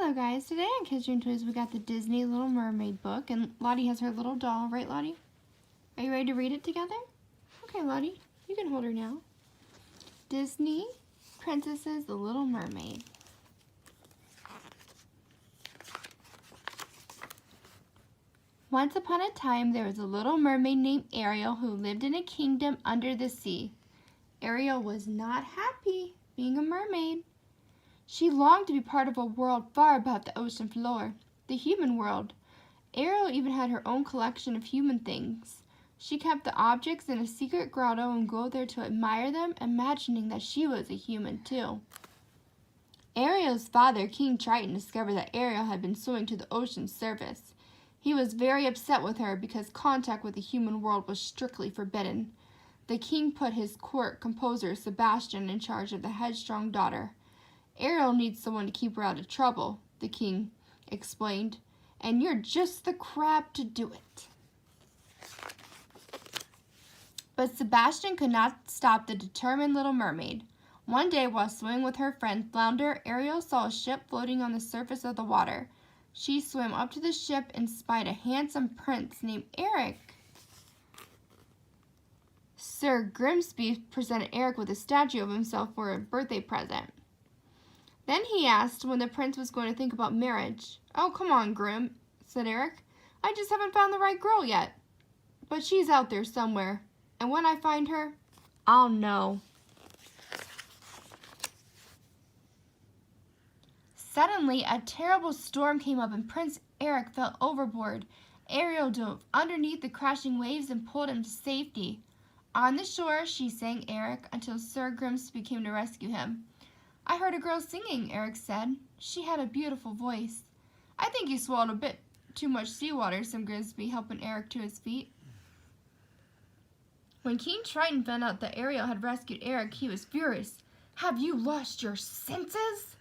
Hello guys, today on Kids Dream Toys we got the Disney Little Mermaid book, and Lottie has her little doll, right Lottie? Are you ready to read it together? Okay Lottie, you can hold her now. Disney Princesses The Little Mermaid. Once upon a time there was a little mermaid named Ariel who lived in a kingdom under the sea. Ariel was not happy being a mermaid. She longed to be part of a world far above the ocean floor, the human world. Ariel even had her own collection of human things. She kept the objects in a secret grotto and go there to admire them, imagining that she was a human too. Ariel's father, King Triton, discovered that Ariel had been swimming to the ocean's surface. He was very upset with her because contact with the human world was strictly forbidden. The king put his court composer, Sebastian, in charge of the headstrong daughter. Ariel needs someone to keep her out of trouble, the king explained, and you're just the crab to do it. But Sebastian could not stop the determined little mermaid. One day, while swimming with her friend Flounder, Ariel saw a ship floating on the surface of the water. She swam up to the ship and spied a handsome prince named Eric. Sir Grimsby presented Eric with a statue of himself for a birthday present. Then he asked when the prince was going to think about marriage. "Oh, come on, Grim," said Eric. "I just haven't found the right girl yet. But she's out there somewhere, and when I find her, I'll know." Suddenly, a terrible storm came up and Prince Eric fell overboard. Ariel dove underneath the crashing waves and pulled him to safety. On the shore, she sang Eric until Sir Grimsby came to rescue him. "I heard a girl singing," Eric said. "She had a beautiful voice." "I think you swallowed a bit too much seawater," said Grimsby, helping Eric to his feet. When King Triton found out that Ariel had rescued Eric, he was furious. "Have you lost your senses?"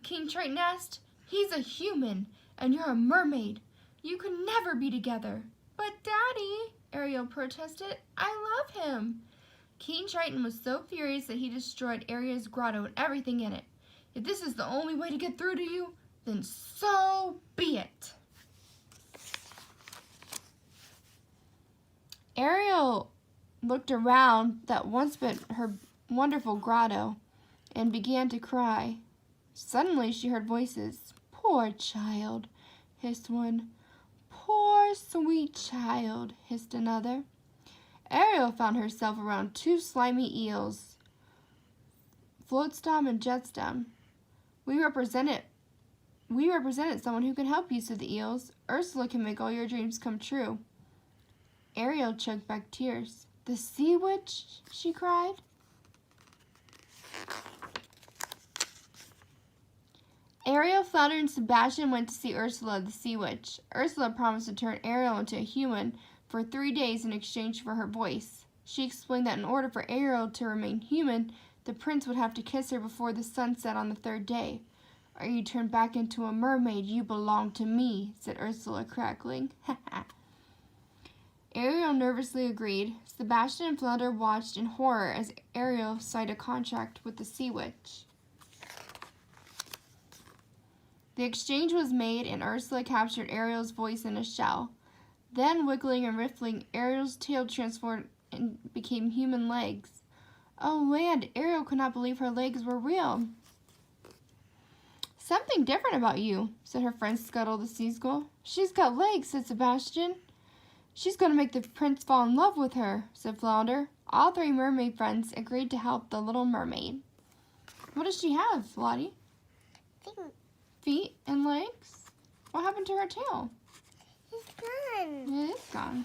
King Triton asked. "He's a human, and you're a mermaid. You could never be together." "But Daddy," Ariel protested, "I love him." King Triton was so furious that he destroyed Ariel's grotto and everything in it. "If this is the only way to get through to you, then so be it." Ariel looked around that once been her wonderful grotto and began to cry. Suddenly she heard voices. "Poor child," hissed one. "Poor sweet child," hissed another. Ariel found herself around two slimy eels, Floatstorm and Jetstorm. We represented someone who can help you," said the eels. "Ursula can make all your dreams come true." Ariel choked back tears. "The Sea Witch?" she cried. Ariel, Flounder, and Sebastian went to see Ursula, the Sea Witch. Ursula promised to turn Ariel into a human for 3 days in exchange for her voice. She explained that in order for Ariel to remain human, the prince would have to kiss her before the sun set on the 3rd day. "Or you turn back into a mermaid, you belong to me," said Ursula, crackling. Ariel nervously agreed. Sebastian and Flounder watched in horror as Ariel signed a contract with the Sea Witch. The exchange was made, and Ursula captured Ariel's voice in a shell. Then, wiggling and rippling, Ariel's tail transformed and became human legs. Oh land, Ariel could not believe her legs were real. "Something different about you," said her friend Scuttle the Seagull. "She's got legs," said Sebastian. "She's going to make the prince fall in love with her," said Flounder. All 3 mermaid friends agreed to help the little mermaid. "What does she have, Lottie?" "Feet and legs? What happened to her tail?" It's gone. It is gone.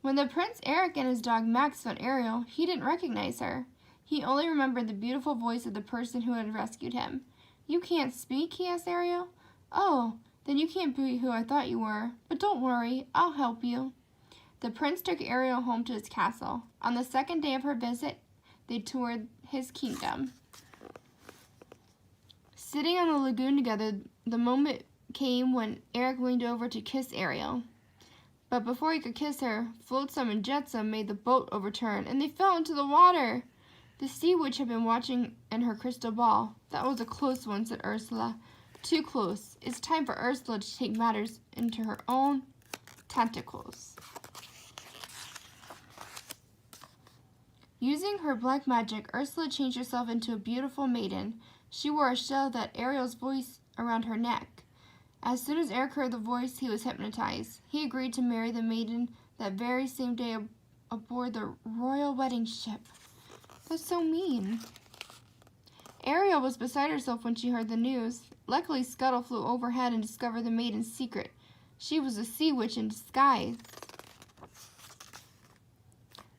When the Prince Eric and his dog Max found Ariel, he didn't recognize her. He only remembered the beautiful voice of the person who had rescued him. "You can't speak?" he asked Ariel. "Oh, then you can't be who I thought you were. But don't worry, I'll help you." The prince took Ariel home to his castle. On the 2nd day of her visit, they toured his kingdom. Sitting on the lagoon together, the moment came when Eric leaned over to kiss Ariel. But before he could kiss her, Floatstorm and Jetstorm made the boat overturn, and they fell into the water. The Sea Witch had been watching in her crystal ball. "That was a close one," said Ursula. Too close. It's time for Ursula to take matters into her own tentacles. Using her black magic, Ursula changed herself into a beautiful maiden. She wore a shell that Ariel's voice around her neck. As soon as Eric heard the voice, he was hypnotized. He agreed to marry the maiden that very same day aboard the royal wedding ship. That's so mean. Ariel was beside herself when she heard the news. Luckily, Scuttle flew overhead and discovered the maiden's secret. She was a sea witch in disguise.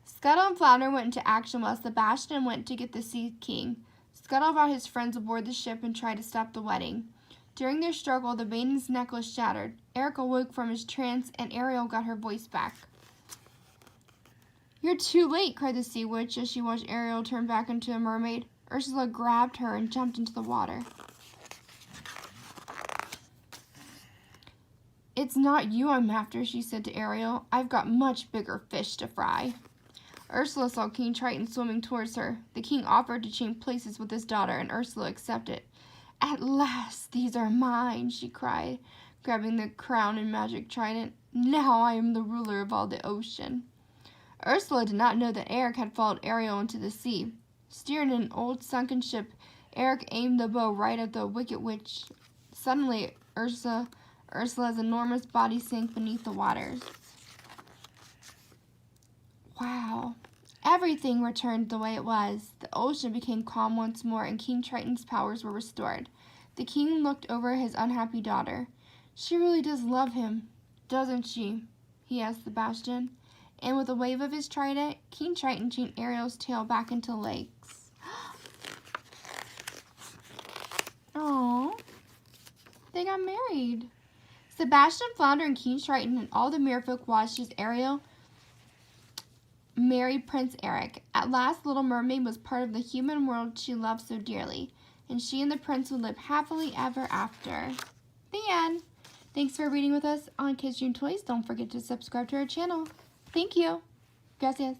Scuttle and Flounder went into action while Sebastian went to get the Sea King. Scuttle brought his friends aboard the ship and tried to stop the wedding. During their struggle, the maiden's necklace shattered. Eric awoke from his trance, and Ariel got her voice back. "You're too late," cried the Sea Witch as she watched Ariel turn back into a mermaid. Ursula grabbed her and jumped into the water. "It's not you I'm after," she said to Ariel. "I've got much bigger fish to fry." Ursula saw King Triton swimming towards her. The king offered to change places with his daughter, and Ursula accepted. "At last, these are mine," she cried, grabbing the crown and magic trident. "Now I am the ruler of all the ocean." Ursula did not know that Eric had followed Ariel into the sea. Steering an old sunken ship, Eric aimed the bow right at the wicked witch. Suddenly, Ursula's enormous body sank beneath the waters. Wow. Everything returned the way it was. The ocean became calm once more, and King Triton's powers were restored. The king looked over his unhappy daughter. "She really does love him, doesn't she?" he asked Sebastian. And with a wave of his trident, King Triton changed Ariel's tail back into legs. Oh, they got married. Sebastian, Flounder, and King Triton and all the merfolk watched as Ariel married Prince Eric. At last, Little Mermaid was part of the human world she loved so dearly, and she and the prince would live happily ever after. The end. Thanks for reading with us on Kids Dream Toys. Don't forget to subscribe to our channel. Thank you. Gracias.